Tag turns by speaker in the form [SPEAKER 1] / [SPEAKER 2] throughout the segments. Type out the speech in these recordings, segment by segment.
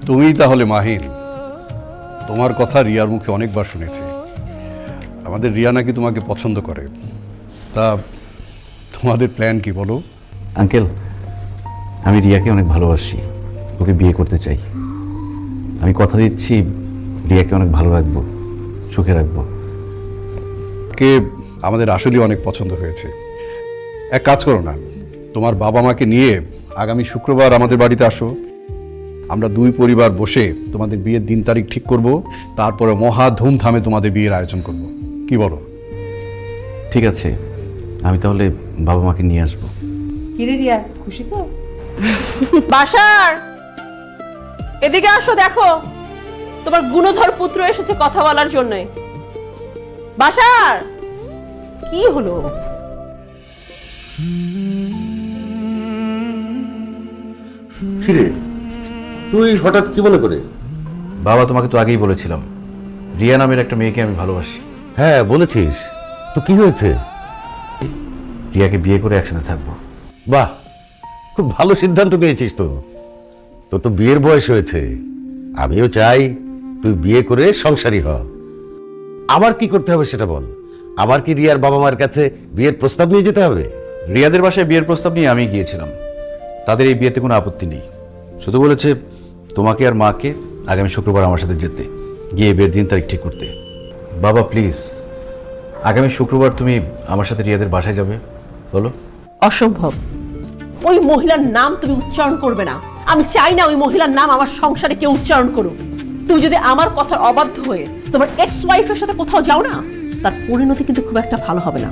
[SPEAKER 1] তুমি তাহলে মাহিন? তোমার কথা রিয়ার মুখে অনেকবার শুনেছি। আমাদের রিয়া নাকি তোমাকে পছন্দ করে। তা তোমাদের প্ল্যান কি বলো?
[SPEAKER 2] আঙ্কেল, আমি রিয়াকে অনেক ভালোবাসি, ওকে বিয়ে করতে চাই। আমি কথা দিচ্ছি রিয়াকে অনেক ভালো রাখবো, সুখে রাখবো।
[SPEAKER 1] কে আমাদের আসলেই অনেক পছন্দ হয়েছে। এক কাজ করো না, তোমার বাবা মাকে নিয়ে আগামী শুক্রবার আমাদের বাড়িতে আসো। আমরা দুই পরিবার বসে তোমাদের বিয়ের দিন তারিখ ঠিক করব, তারপরে মহা ধুমধামে তোমাদের বিয়ের আয়োজন করব। কি বলো?
[SPEAKER 2] ঠিক আছে, আমি তাহলে বাবা মাকে নিয়ে আসবো।
[SPEAKER 3] কিরে রিয়া, খুশি তো? বাসার এদিকে আসো, দেখো তোমার গুণধর পুত্র এসেছে কথা বলার জন্য। বাসার কি হলো?
[SPEAKER 4] কিরে, তুই হঠাৎ কি মনে করে?
[SPEAKER 2] বাবা, তোমাকে তো আগেই বলেছিলাম রিয়া নামের একটা মেয়েকে আমি ভালোবাসি।
[SPEAKER 4] হ্যাঁ বলেছিস, তো কি হয়েছে?
[SPEAKER 2] রিয়াকে বিয়ে করে একসাথে থাকবো।
[SPEAKER 4] বাহ, খুব ভালো সিদ্ধান্ত নিয়েছিস। তো তোর তো বিয়ের বয়স হয়েছে। আমিও চাই তুই বিয়ে করে সংসারী হ। আমার কি করতে হবে সেটা বল। আমার কি রিয়ার বাবা মার কাছে বিয়ের প্রস্তাব নিয়ে যেতে হবে?
[SPEAKER 2] রিয়াদের বাসায় বিয়ের প্রস্তাব নিয়ে আমি গিয়েছিলাম। তাদের এই বিয়েতে কোনো আপত্তি নেই, শুধু বলেছে তোমাকে আর মাকে আগামী শুক্রবার আমার সাথে যেতে, গিয়ে বিয়ের দিন তারিখ ঠিক করতে। বাবা প্লিজ, আগামী শুক্রবার তুমি আমার সাথে রিয়াদের বাসায় যাবে, বলো।
[SPEAKER 3] অসম্ভব। ওই মহিলার নাম তুমি উচ্চারণ করবে না। আমি চাই না ওই মহিলার নাম আমার সংসারে কেউ উচ্চারণ করুক। তুমি যদি আমার কথার অবাধ্য হয়ে তোমার এক্স ওয়াইফের সাথে কোথাও যাও না, তার পরিণতি কিন্তু খুব একটা ভালো হবে না।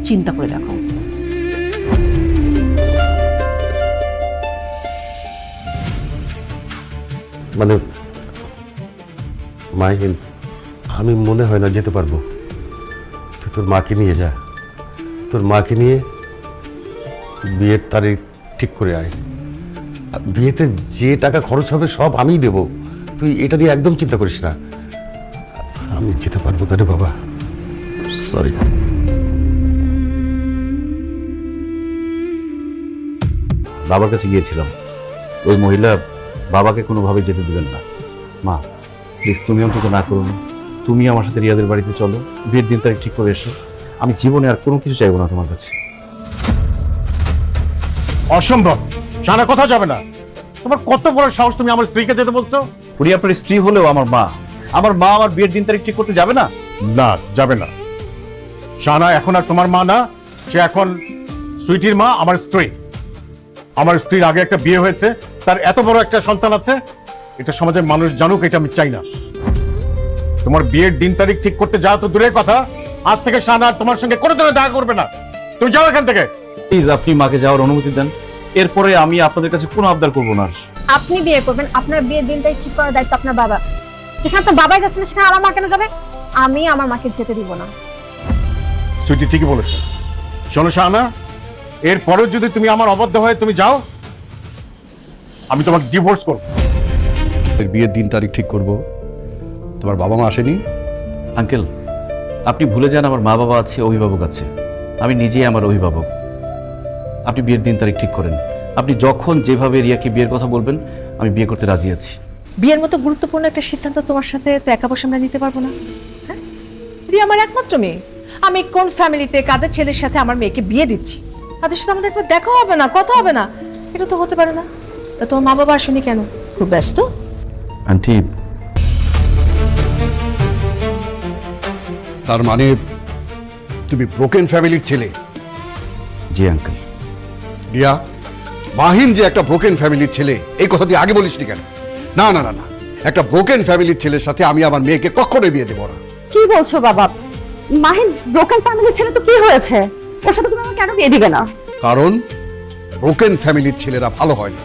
[SPEAKER 3] চিন্তা করে দেখো।
[SPEAKER 4] মানে মাহিন, আমি মনে হয় না যেতে পারবো। তুই তোর মাকে নিয়ে যা, তোর মাকে নিয়ে বিয়ের তারিখ ঠিক করে আয়। বিয়েতে যে টাকা খরচ হবে সব আমিই দেব, তুই এটা নিয়ে একদম চিন্তা করিস না। আমি যেতে পারবো না রে বাবা, সরি।
[SPEAKER 2] বাবার কাছে গিয়েছিলাম, ওই মহিলা বাবাকে কোনোভাবে যেতে দেবেন না। মা প্লিজ, তুমি অন্তত না করুন। তুমি আমার সাথে রিয়াদের বাড়িতে চলো, বিয়ের দিন তারিখ ঠিক করে এসো। আমি জীবনে আর কোনো কিছু চাইবো না তোমার কাছে।
[SPEAKER 5] অসম্ভব, সারা কথা যাবে না। তোমার কত বড় সাহস, তুমি আমার স্ত্রীকে যেতে বলছো?
[SPEAKER 2] উনি আপনার স্ত্রী হলেও আমার মা। আমার মা আমার বিয়ের দিন তারিখ ঠিক করতে যাবে না?
[SPEAKER 5] না, যাবে না। শানা এখন আর তোমার মা না, সে এখন সুইটির মা, আমার স্ত্রী। আমার স্ত্রীর আগে একটা বিয়ে হয়েছে, তার এত বড় একটা সন্তান আছে, এটা সমাজের মানুষ জানুক, এটা আমি চাই না। তোমার বিয়ের দিন তারিখ ঠিক করতে যাও তো দূরের কথা, আজ থেকে শানা আর তোমার সঙ্গে কোনো ধরনের দেখা করবে না। তুমি যাও এখান থেকে।
[SPEAKER 2] প্লিজ আপনি মাকে যাওয়ার অনুমতি দেন, এরপরে আমি আপনাদের কাছে কোনো আবদার করবো না।
[SPEAKER 6] আপনি বিয়ে করবেন, আপনার বিয়ের দিনটাই ঠিক করার দায়িত্ব আপনার বাবা। যেখানে আপনার বাবাই যাচ্ছে না, সেখানে আমার মা কেন যাবে? আমি আমার মাকে যেতে দিব না।
[SPEAKER 5] সুইটি ঠিকই বলেছে। শোনো শাহানা, এরপরেও যদি তুমি আমার অবাধ্য হয়ে তুমি যাও, আমি তোমাকে ডিভোর্স করব।
[SPEAKER 1] এর বিয়ের দিন তারিখ ঠিক করব। তোমার বাবা মা আসেনি?
[SPEAKER 2] আঙ্কেল, আপনি ভুলে যান আমার মা বাবা আছে, অভিভাবক আছে। আমি নিজেই আমার অভিভাবক। আপনি বিয়ের দিন তারিখ ঠিক করেন। আপনি যখন যেভাবে রিয়াকে বিয়ের কথা বলবেন, আমি বিয়ে করতে রাজি আছি।
[SPEAKER 3] বিয়ের মতো গুরুত্বপূর্ণ একটা সিদ্ধান্ত তোমার সাথে তো একা বসে আমরা নিতে পারবো না। হ্যাঁ, রিয়া আমার একমাত্র মেয়ে। আমি কোন ফ্যামিলিতে কাদের ছেলের সাথে আমার মেয়েকে বিয়ে দিচ্ছি, তাদের সাথে আমাদের দেখা হবে না, কথা হবে না, এটা তো হতে পারে না। তা তোমার মা বাবা আসেনি কেন? খুব ব্যস্ত?
[SPEAKER 2] আন্টি,
[SPEAKER 1] তার মানে তুমি ব্রোকেন ফ্যামিলির ছেলে?
[SPEAKER 2] জি আঙ্কেল।
[SPEAKER 1] রিয়া, মাহিন যে একটা ব্রোকেন ফ্যামিলির ছেলে, এই কথা তুই আগে বলিসনি কেন? না না না না, একটা ব্রোকেন ফ্যামিলির ছেলের সাথে আমি আমার মেয়েকে কখনোই বিয়ে দেবো না।
[SPEAKER 6] কি বলছো বাবা? মাহিন ব্রোকেন ফ্যামিলির ছেলে তো কি হয়েছে? ওর সাথে তুমি আমাকে কেন বিয়ে দিবে না?
[SPEAKER 1] কারণ ব্রোকেন ফ্যামিলির ছেলেরা ভালো হয় না।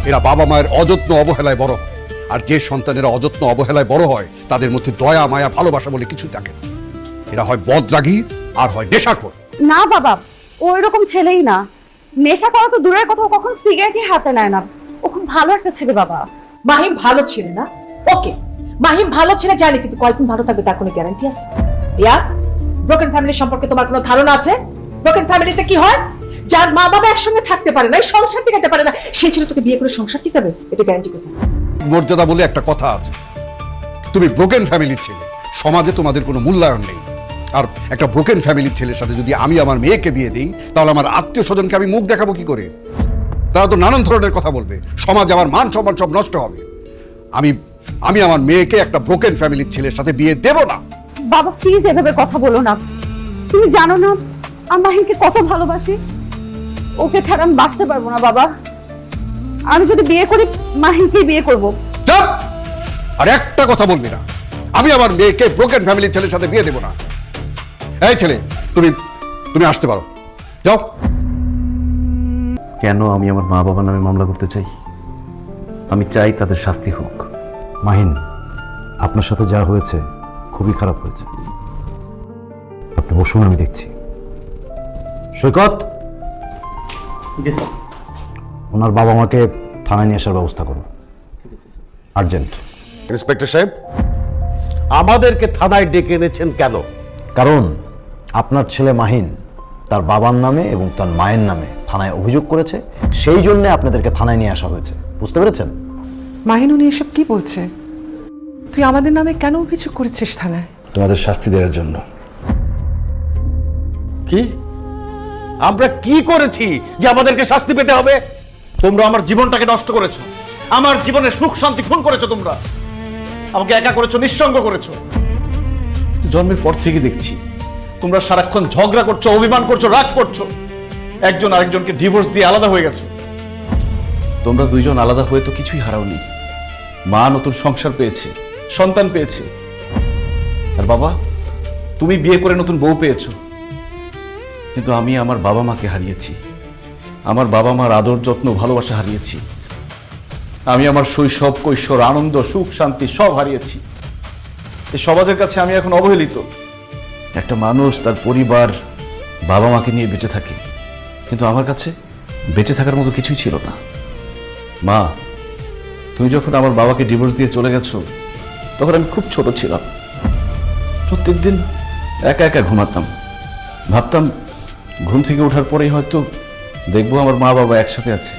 [SPEAKER 1] এরা বাবা মায়ের অযত্ন অবহেলায় বড় হয়। আর যে সন্তানেরা অযত্ন অবহেলায় বড় হয়, তাদের মধ্যে দয়া মায়া ভালোবাসা বলে কিছু থাকে না। এরা হয় বদরাগী আর হয় নেশাখোর।
[SPEAKER 6] না বাবা, ও এরকম ছেলেই না। নেশা করা তো দূরের কথা, ও কখনো সিগারেটই হাতে নেয় না। ও খুব ভালো একটা ছেলে বাবা।
[SPEAKER 3] মাহিম ভালো ছেলে না? ওকে, মাহিম ভালো ছেলে জানি, কিন্তু কয়েকদিন ভালো থাকবে তার কোনো গ্যারান্টি আছে? রিয়া, ব্রোকেন ফ্যামিলি সম্পর্কে তোমার কোনো ধারণা আছে? ব্রোকেন ফ্যামিলিতে কি হয়? যার মা বাবা একসঙ্গে থাকতে পারে না, এই সংসার টিকাতে পারে না, সেই ছেলে তোকে বিয়ে করে সংসার টিকাবে, এটা গ্যারান্টি কোথায়?
[SPEAKER 1] মর্যাদা বলে একটা কথা আছে। তুমি ব্রোকেন ফ্যামিলির ছেলে, সমাজে তোমাদের কোনো মূল্যায়ন নেই। আর একটা ব্রোকেন ফ্যামিলির ছেলের সাথে যদি আমি আমার মেয়েকে বিয়ে দিই, তাহলে আমার আত্মীয় স্বজনকে আমি মুখ দেখাবো কি করে? তারা তো নানান ধরনের কথা বলবে, সমাজ আমার মান সম্মান সব নষ্ট হবে। আমি আমার মেয়েকে একটা ব্রোকেন ফ্যামিলির ছেলের সাথে বিয়ে দেব না।
[SPEAKER 7] বাবা প্লিজ এভাবে কথা বলো না। তুমি জানো না আমি মাহিনকে কত ভালোবাসি। ওকে ছাড়া আমি বাঁচতে পারবো না বাবা। আমি যদি বিয়ে করি মাহিনকেই বিয়ে করব।
[SPEAKER 1] চুপ! আর একটা কথা বলবি না। আমি আমার মেয়েকে ব্রোকেন ফ্যামিলির ছেলের সাথে বিয়ে দেব না। এই ছেলে, তুমি আসতে পারো, যাও।
[SPEAKER 2] কেন আমি আমার মা বাবার নামে মামলা করতে চাই? আমি চাই তাদের শাস্তি হোক।
[SPEAKER 8] মাহিন, আপনার সাথে যা হয়েছে খুবই খারাপ হয়েছে। আপনি বসুন, আমি দেখছি। সৈকত, ওনার বাবা মাকে থানায় নিয়ে আসার ব্যবস্থা করুন, আর্জেন্ট।
[SPEAKER 4] ইন্সপেক্টর সাহেব, আমাদেরকে থানায় ডেকে এনেছেন কেন?
[SPEAKER 8] কারণ আপনার ছেলে মাহিন তার বাবার নামে এবং তার মায়ের নামে থানায় অভিযোগ করেছে, সেই জন্য আপনাদেরকে থানায় নিয়ে আসা হয়েছে। বুঝতে পেরেছেন?
[SPEAKER 3] মাহিন, উনি এসব কি বলছে? তুই আমাদের নামে কেন অভিযোগ করেছিস থানায়?
[SPEAKER 2] তোমাদের শাস্তি দেওয়ার জন্য।
[SPEAKER 4] কি? আমরা কি করেছি যে আমাদেরকে শাস্তি পেতে হবে?
[SPEAKER 5] তোমরা আমার জীবনটাকে নষ্ট করেছো, আমার জীবনের সুখ শান্তি খুন করেছো। তোমরা আমাকে একা করেছো, নিঃসঙ্গ করেছো। কিন্তু জন্মের পর থেকে দেখছি তোমরা সারাক্ষণ ঝগড়া করছো, অভিমান করছো, রাগ করছো। একজন আরেকজনকে ডিভোর্স দিয়ে আলাদা হয়ে গেছো।
[SPEAKER 2] তোমরা দুইজন আলাদা হয়ে তো কিছুই হারাওনি। মা নতুন সংসার পেয়েছে, সন্তান পেয়েছে। আর বাবা, তুমি বিয়ে করে নতুন বউ পেয়েছো। কিন্তু আমি আমার বাবা মাকে হারিয়েছি। আমার বাবা মার আদর যত্ন ভালোবাসা হারিয়েছি। আমি আমার শৈশব কৈশোর আনন্দ সুখ শান্তি সব হারিয়েছি। এই সমাজের কাছে আমি এখন অবহেলিত। একটা মানুষ তার পরিবার বাবা মাকে নিয়ে বেঁচে থাকে, কিন্তু আমার কাছে বেঁচে থাকার মতো কিছুই ছিল না। মা, তুমি যখন আমার বাবাকে ডিভোর্স দিয়ে চলে গেছো, তখন আমি খুব ছোট ছিলাম। প্রত্যেকদিন একা একা ঘুমাতাম। ভাবতাম ঘুম থেকে ওঠার পরেই হয়তো দেখবো আমার মা বাবা একসাথে আছে।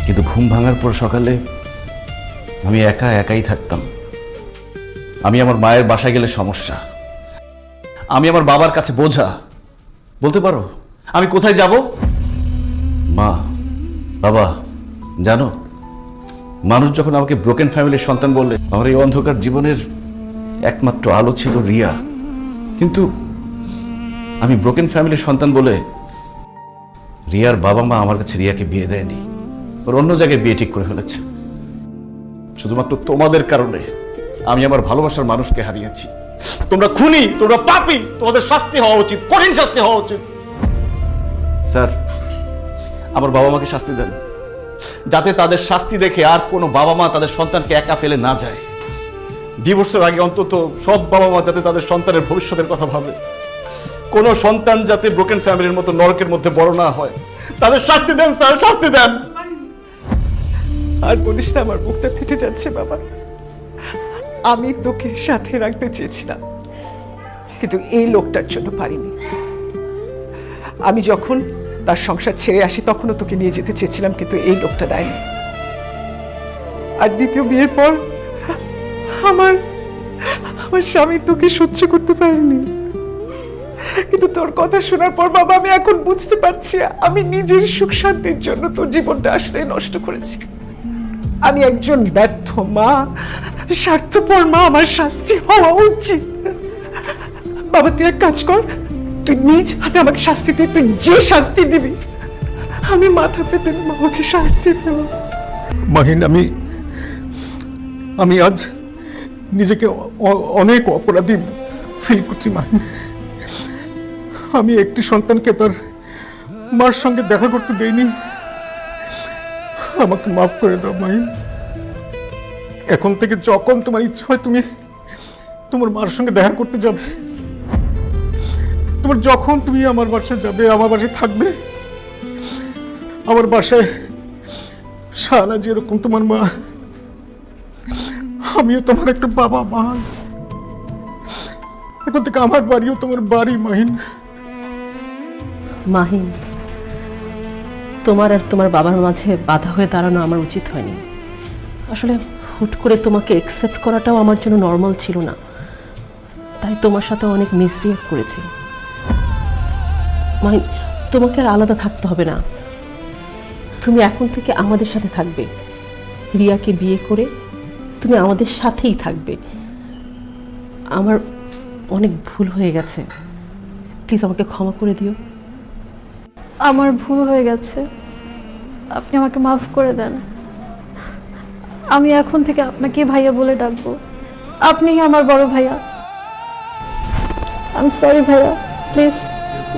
[SPEAKER 2] কিন্তু ঘুম ভাঙার পর সকালে আমি একাই থাকতাম। আমি আমার মায়ের বাসায় গেলে সমস্যা, আমি আমার বাবার কাছে বোঝা। বলতে পারো আমি কোথায় যাব? মা, বাবা, জানো, মানুষ যখন আমাকে ব্রোকেন ফ্যামিলির সন্তান বললে, আমার এই অন্ধকার জীবনের একমাত্র আলো ছিল রিয়া। কিন্তু আমি ব্রোকেন ফ্যামিলির সন্তান বলে রিয়ার বাবা মা আমার কাছে রিয়াকে বিয়ে দেয়নি, ওর অন্য জায়গায় বিয়ে ঠিক করে ফেলেছে। শুধুমাত্র তোমাদের কারণে আমি আমার ভালোবাসার মানুষকে হারিয়েছি। তোমরা খুনি, তোমরা পাপী, তোমাদের শাস্তি হওয়া উচিত, কঠিন শাস্তি হওয়া উচিত। স্যার, আমার বাবা মাকে শাস্তি দেন, যাতে তাদের শাস্তি দেখে আর কোনো বাবা মা তাদের সন্তানকে একা ফেলে না যায়। ডিভোর্সের আগে অন্তত সব বাবা মা যাতে তাদের সন্তানের ভবিষ্যতের কথা ভাবে। কোনো সন্তান যাতে ব্রোকেন ফ্যামিলির মতো নরকের মধ্যে বড় না হয়, তাদের শাস্তি দেন স্যার, শাস্তি দেন।
[SPEAKER 3] আর বলিস না, আমার বুকটা ফেটে যাচ্ছে বাবা। আমি তোকে সাথে রাখতে চেয়েছিলাম, কিন্তু এই লোকটার জন্য পারিনি। আমি যখন তার সংসার ছেড়ে আসি তখনও তোকে নিয়ে যেতে চেয়েছিলাম, কিন্তু এই লোকটা দেয়নি। আর দ্বিতীয় বিয়ের পর আমার স্বামী তোকে সহ্য করতে পারেনি। কিন্তু তোর কথা শোনার পর বাবা, আমি এখন বুঝতে পারছি আমি নিজের সুখ শান্তির জন্য তোর জীবনটা আসলে নষ্ট করেছি। আমি একজন ব্যর্থ মা, স্বার্থপর মা, আমার শাস্তি হওয়া উচিত। বাবা, তুই এক কাজ কর, তুই নিজ হাতে আমাকে শাস্তি দে। তুই যে শাস্তি দিবি আমি মাথা পেতে বাবাকে শাস্তি দেব।
[SPEAKER 5] মাহিন, আমি আজ নিজেকে অনেক অপরাধী ফিল করছি। মাহিন, আমি একটি সন্তানকে তার মার সঙ্গে দেখা করতে দেইনি। আমাকে মাফ করে দাও মাহিন। এখন থেকে যখন তোমার ইচ্ছা হয় তুমি তোমার মার সঙ্গে দেখা করতে যাবে। যখন তুমি আমার বাসায় যাবে, আমার বাসায় থাকবে। আমার বাসায় শাহানা যেরকম তোমার মা, আমিও তোমার একটা বাবা মা। এখন থেকে আমার বাড়িও তোমার বাড়ি মাহিন।
[SPEAKER 9] মাহিন, তোমার আর তোমার বাবার মাঝে বাধা হয়ে দাঁড়ানো আমার উচিত হয়নি। আসলে হুট করে তোমাকে একসেপ্ট করাটাও আমার জন্য নর্মাল ছিল না, তাই তোমার সাথে অনেক মিসবিহেভ করেছি। মাহিন, তোমাকে আর আলাদা থাকতে হবে না, তুমি এখন থেকে আমাদের সাথে থাকবে। রিয়াকে বিয়ে করে তুমি আমাদের সাথেই থাকবে। আমার অনেক ভুল হয়ে গেছে, প্লিজ আমাকে ক্ষমা করে দিও।
[SPEAKER 6] আমার ভুল হয়ে গেছে, আপনি আমাকে মাফ করে দেন। আমি এখন থেকে আপনাকে ভাইয়া বলে ডাকবো, আপনি আমার বড় ভাইয়া। আই এম সরি ভাইয়া, প্লিজ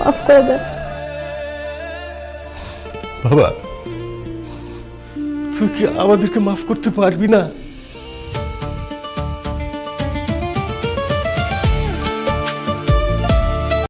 [SPEAKER 6] মাফ করে দেন।
[SPEAKER 4] বাবা, তুই কি আমাদেরকে মাফ করতে পারবি না?